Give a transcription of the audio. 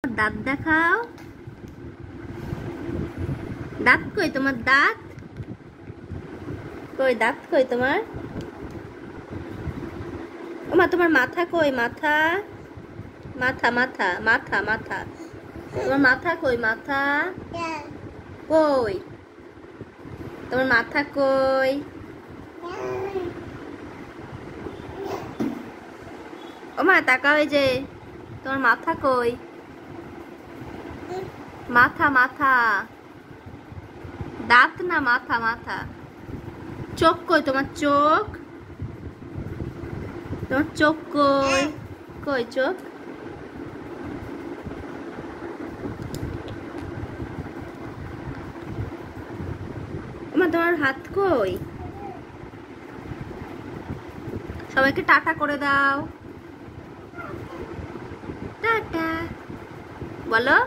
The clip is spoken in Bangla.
দাঁত দেখাও। দাঁত কই তোমার? দাঁত কই? দাঁত কই তোমার? ওমা তোমার মাথা কই? মাথা মাথা মাথা মাথা মাথা তোমার মাথা কই? মাথা কই? তোমার মাথা কই? ওমা তাকাও, এই যে তোমার মাথা কই? মাথা মাথা, দাঁত না, মাথা মাথা। চোখ কই তোমার? চোখ, তোমার চোখ কই? কই চোখ? ওমা তোমার হাত কই? সবাইকে টাটা করে দাও। টাটা বলো।